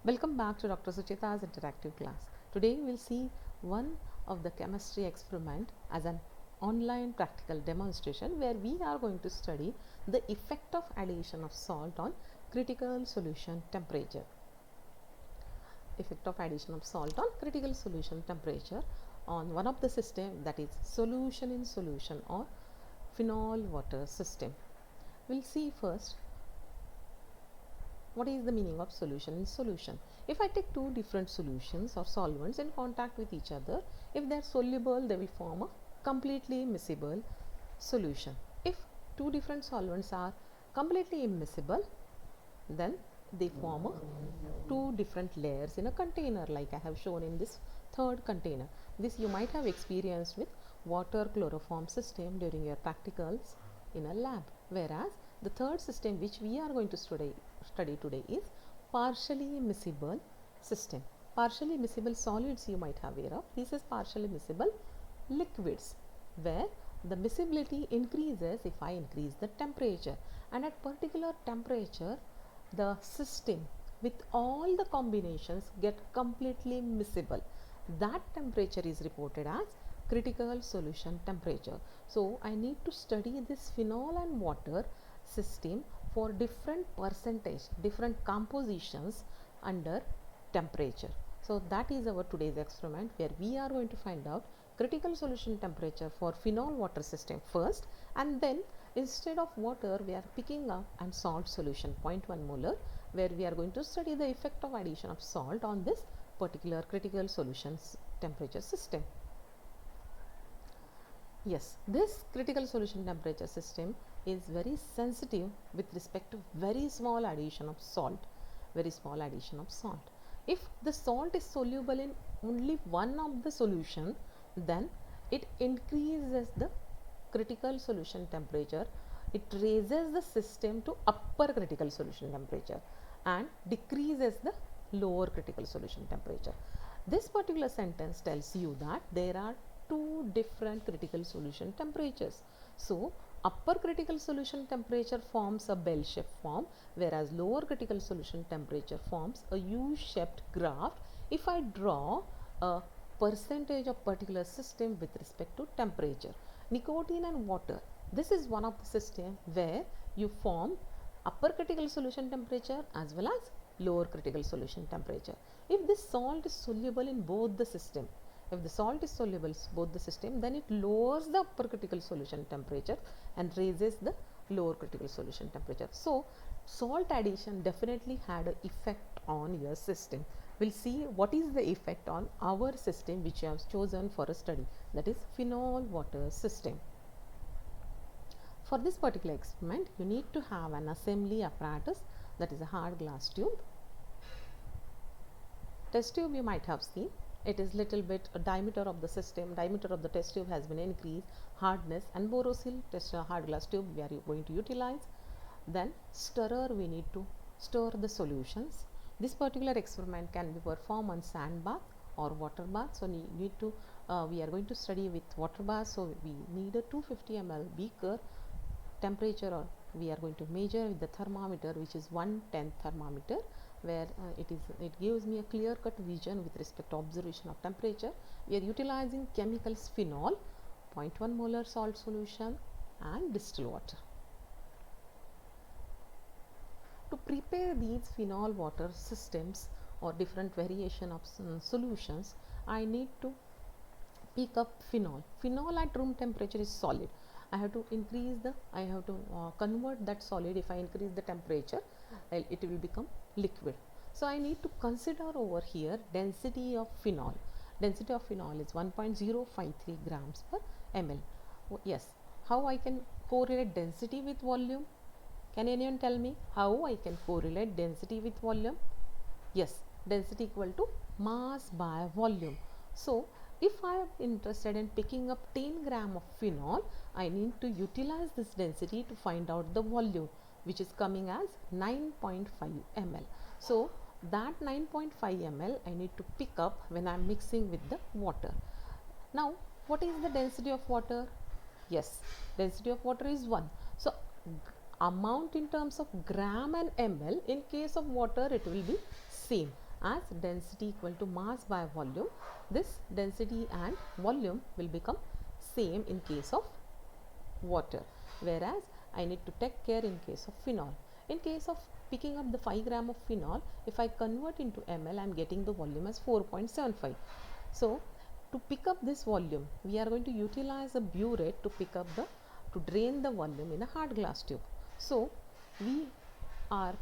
Welcome back to Dr. Sucheta's interactive class. Today we'll see one of the chemistry experiment as an online practical demonstration where we are going to study the effect of addition of salt on critical solution temperature. Effect of addition of salt on critical solution temperature on one of the system, that is solution in solution or phenol water system. We'll see first what is the meaning of solution in solution. If I take two different solutions or solvents in contact with each other, if they are soluble, they will form a completely miscible solution. If two different solvents are completely immiscible, then they form two different layers in a container, like I have shown in this third container. This you might have experienced with water chloroform system during your practicals in a lab. Whereas the third system which we are going to study today is partially miscible system. Partially miscible solids you might have aware of. This is partially miscible liquids, where the miscibility increases if I increase the temperature, and at particular temperature the system with all the combinations get completely miscible. That temperature is reported as critical solution temperature. So I need to study this phenol and water system for different percentage, different compositions under temperature. So that is our today's experiment, where we are going to find out critical solution temperature for phenol water system first, and then instead of water we are picking up and salt solution 0.1 molar, where we are going to study the effect of addition of salt on this particular critical solutions temperature system. Yes, this critical solution temperature system is very sensitive with respect to very small addition of salt. Very small addition of salt. If the salt is soluble in only one of the solution, then it increases the critical solution temperature. It raises the system to upper critical solution temperature and decreases the lower critical solution temperature. This particular sentence tells you that there are two different critical solution temperatures. So upper critical solution temperature forms a bell-shaped form, whereas lower critical solution temperature forms a U-shaped graph if I draw a percentage of particular system with respect to temperature. Nicotine and water, this is one of the system where you form upper critical solution temperature as well as lower critical solution temperature. If this salt is soluble in both the system, if the salt is soluble in both the system, then it lowers the upper critical solution temperature and raises the lower critical solution temperature. So salt addition definitely had an effect on your system. We'll see what is the effect on our system which you have chosen for a study, that is phenol water system. For this particular experiment, you need to have an assembly apparatus, that is a hard glass tube. Test tube you might have seen. It is little bit diameter of the system, diameter of the test tube has been increased, hardness, and borosil test hard glass tube we are going to utilize. Then stirrer, we need to stir the solutions. This particular experiment can be performed on sand bath or water bath. So we are going to study with water bath. So we need a 250 ml beaker. Temperature, or we are going to measure with the thermometer, which is 1/10 thermometer, where it gives me a clear cut vision with respect to observation of temperature. We are utilizing chemicals phenol, 0.1 molar salt solution, and distilled water. To prepare these phenol water systems or different variation of solutions, I need to pick up phenol. Phenol at room temperature is solid. I have to convert that solid. If I increase the temperature, it will become liquid. So I need to consider over here density of phenol. Density of phenol is 1.053 grams per ml. Yes, how I can correlate density with volume? Can anyone tell me how I can correlate density with volume? Yes, density equal to mass by volume. So if I am interested in picking up 10 gram of phenol, I need to utilize this density to find out the volume, which is coming as 9.5 ml. So that 9.5 ml I need to pick up when I am mixing with the water. Now what is the density of water? Yes, density of water is 1. So amount in terms of gram and ml, in case of water it will be same. as density equal to mass by volume, this density and volume will become same in case of water, whereas I need to take care in case of phenol. In case of picking up the 5 gram of phenol, if I convert into ml, I am getting the volume as 4.75. So to pick up this volume, we are going to utilize a burette to pick up the, to drain the volume in a hard glass tube. So we are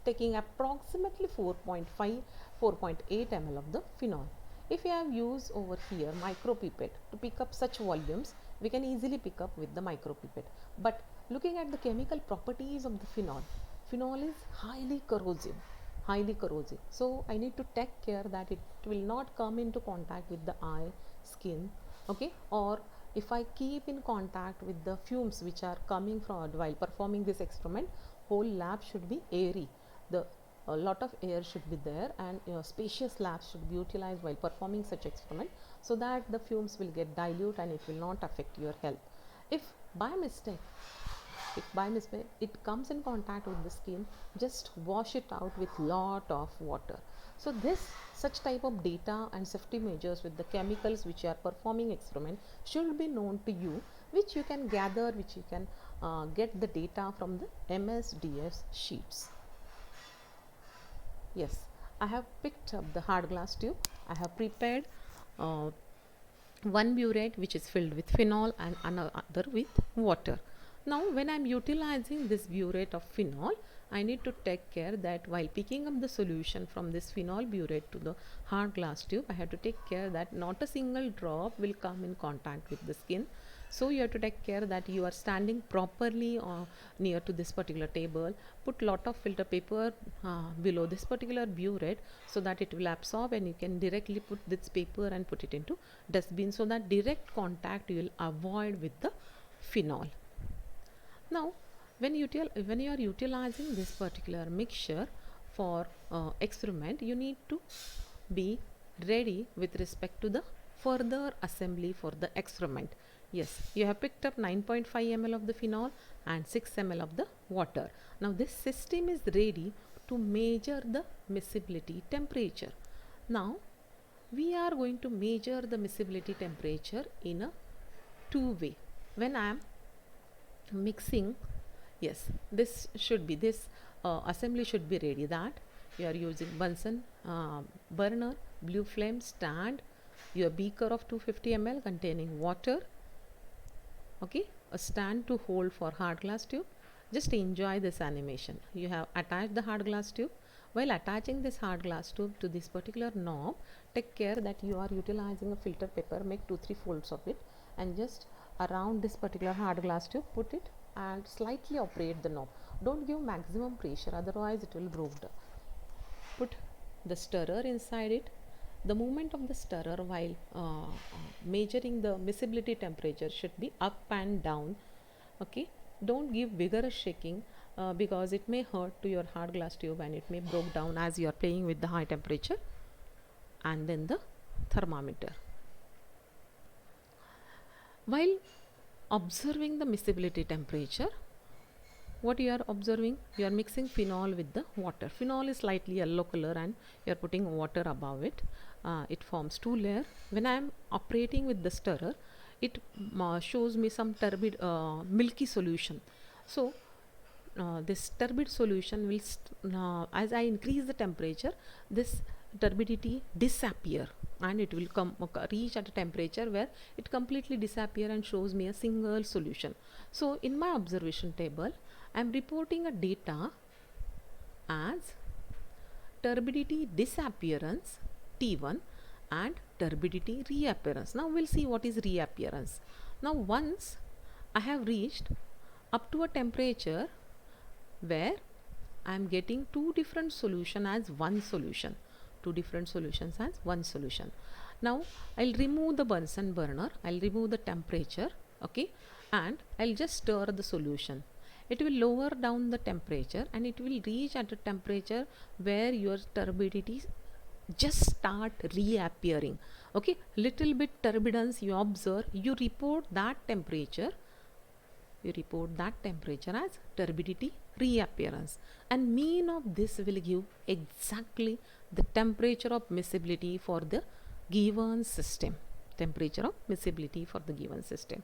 taking approximately 4.5 4.8 ml of the phenol. If you have used over here micropipette to pick up such volumes, we can easily pick up with the micropipette. But looking at the chemical properties of the phenol, phenol is highly corrosive, highly corrosive. So I need to take care that it will not come into contact with the eye, skin, okay, or if I keep in contact with the fumes which are coming from while performing this experiment, whole lab should be airy. The a lot of air should be there, and spacious labs should be utilized while performing such experiment, so that the fumes will get dilute and it will not affect your health. If by mistake it comes in contact with the skin, just wash it out with lot of water. So this such type of data and safety measures with the chemicals which you are performing experiment should be known to you, which you can gather, which you can get the data from the MSDS sheets. Yes, I have picked up the hard glass tube. I have prepared one burette which is filled with phenol and another with water. Now when I am utilizing this burette of phenol, I need to take care that while picking up the solution from this phenol burette to the hard glass tube, I have to take care that not a single drop will come in contact with the skin. So you have to take care that you are standing properly near to this particular table. Put lot of filter paper below this particular burette so that it will absorb, and you can directly put this paper and put it into dustbin, so that direct contact you will avoid with the phenol. Now when you are utilizing this particular mixture for experiment, you need to be ready with respect to the further assembly for the experiment. Yes, you have picked up 9.5 ml of the phenol and 6 ml of the water. Now this system is ready to measure the miscibility temperature. Now we are going to measure the miscibility temperature in a two-way. When I am mixing, yes, this should be this assembly should be ready, that you are using Bunsen burner, blue flame stand, your beaker of 250 ml containing water, okay, a stand to hold for hard glass tube. Just enjoy this animation. You have attached the hard glass tube. While attaching this hard glass tube to this particular knob, take care that you are utilizing a filter paper. Make 2-3 folds of it, and just around this particular hard glass tube put it and slightly operate the knob. Don't give maximum pressure, otherwise it will break down. Put the stirrer inside it. The movement of the stirrer while measuring the miscibility temperature should be up and down. Okay, don't give vigorous shaking because it may hurt to your hard glass tube and it may break down as you are playing with the high temperature. And then the thermometer. While observing the miscibility temperature, what you are observing, you are mixing phenol with the water. Phenol is slightly yellow color and you are putting water above it. It forms two layers. When I am operating with the stirrer, it shows me some turbid milky solution. So this turbid solution will as I increase the temperature, this turbidity disappear, and it will reach at a temperature where it completely disappear and shows me a single solution. So in my observation table, I am reporting a data as turbidity disappearance T1 and turbidity reappearance. Now we'll see what is reappearance. Now once I have reached up to a temperature where I am getting two different solutions as one solution. Two different solutions as one solution. Now I'll remove the Bunsen burner, I'll remove the temperature, okay, and I'll just stir the solution. It will lower down the temperature and it will reach at a temperature where your turbidity just start reappearing. Okay, little bit turbulence you observe, you report that temperature you report that temperature as turbidity reappearance, and mean of this will give exactly the temperature of miscibility for the given system. Temperature of miscibility for the given system.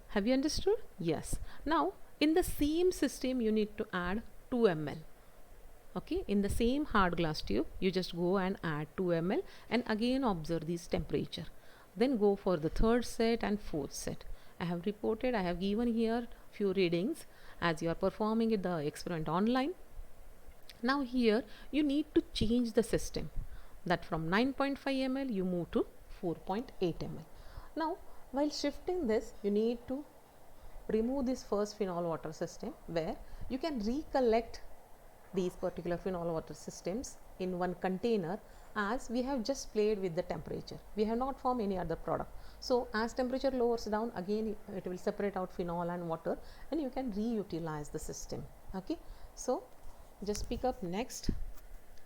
Have you understood? Yes. Now in the same system you need to add 2 ml. Okay, in the same hard glass tube you just go and add 2 ml and again observe this temperature. Then go for the third set and fourth set. I have reported, I have given here few readings as you are performing the experiment online. Now here you need to change the system, that from 9.5 ml you move to 4.8 ml. Now while shifting this you need to remove this first phenol water system, where you can recollect these particular phenol water systems in one container, as we have just played with the temperature. We have not formed any other product. So as temperature lowers down, again it will separate out phenol and water and you can reutilize the system. Okay, so just pick up next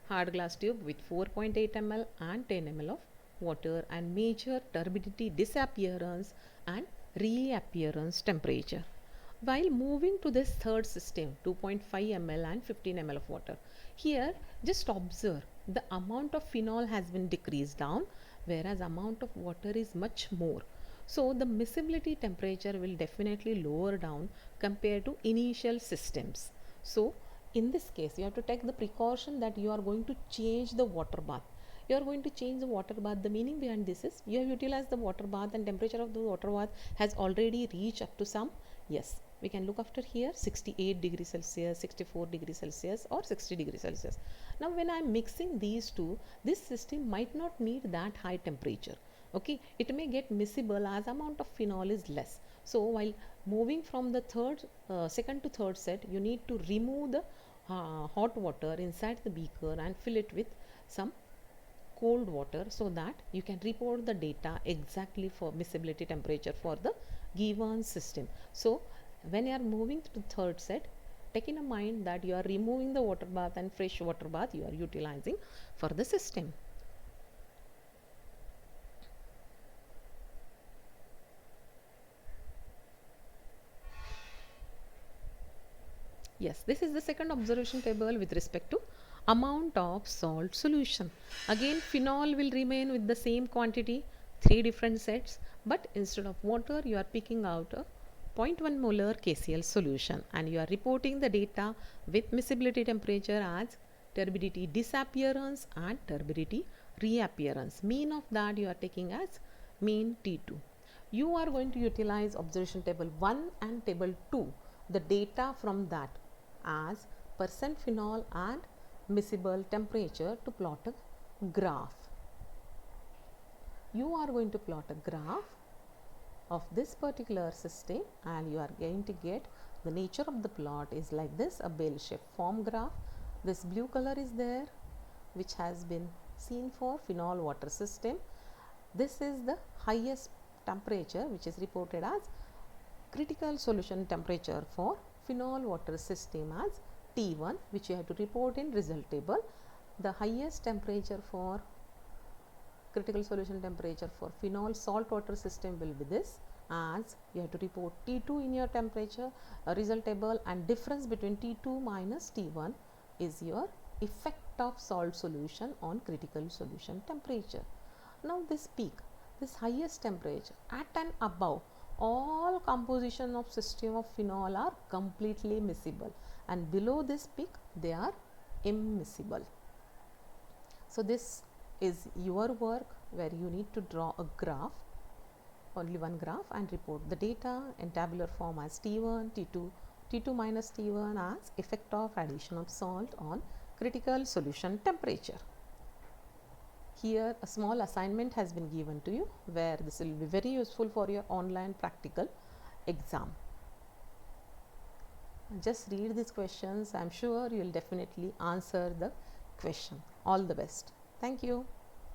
hard glass tube with 4.8 ml and 10 ml of water and measure turbidity disappearance and reappearance temperature. While moving to this third system, 2.5 ml and 15 ml of water, here just observe the amount of phenol has been decreased down, whereas amount of water is much more. So the miscibility temperature will definitely lower down compared to initial systems. So in this case you have to take the precaution that you are going to change the water bath. You are going to change the water bath. The meaning behind this is you have utilized the water bath and temperature of the water bath has already reached up to some, yes, we can look after here 68 degrees Celsius, 64 degrees Celsius or 60 degrees Celsius. Now when I am mixing these two, this system might not need that high temperature. Okay, it may get miscible as amount of phenol is less. So while moving from the second to third set, you need to remove the hot water inside the beaker and fill it with some cold water, so that you can report the data exactly for miscibility temperature for the given system. So when you are moving to the third set, take in mind that you are removing the water bath and fresh water bath you are utilizing for the system. Yes, this is the second observation table with respect to amount of salt solution. Again phenol will remain with the same quantity, 3 different sets, but instead of water you are picking out a 0.1 molar KCl solution and you are reporting the data with miscibility temperature as turbidity disappearance and turbidity reappearance. Mean of that you are taking as mean T2. You are going to utilize observation table 1 and table 2, the data from that as percent phenol and miscible temperature to plot a graph. You are going to plot a graph of this particular system and you are going to get the nature of the plot is like this, a bell shaped form graph. This blue color is there which has been seen for phenol water system. This is the highest temperature which is reported as critical solution temperature for phenol water system as T1, which you have to report in result table. The highest temperature for critical solution temperature for phenol salt water system will be this, as you have to report T2 in your temperature result table, and difference between T2 minus T1 is your effect of salt solution on critical solution temperature. Now this peak, this highest temperature at and above, all composition of system of phenol are completely miscible, and below this peak they are immiscible. So this is your work where you need to draw a graph, only one graph, and report the data in tabular form as T1, T2, T2 minus T1 as effect of addition of salt on critical solution temperature. Here a small assignment has been given to you where this will be very useful for your online practical exam. Just read these questions. I am sure you will definitely answer the question. All the best. Thank you.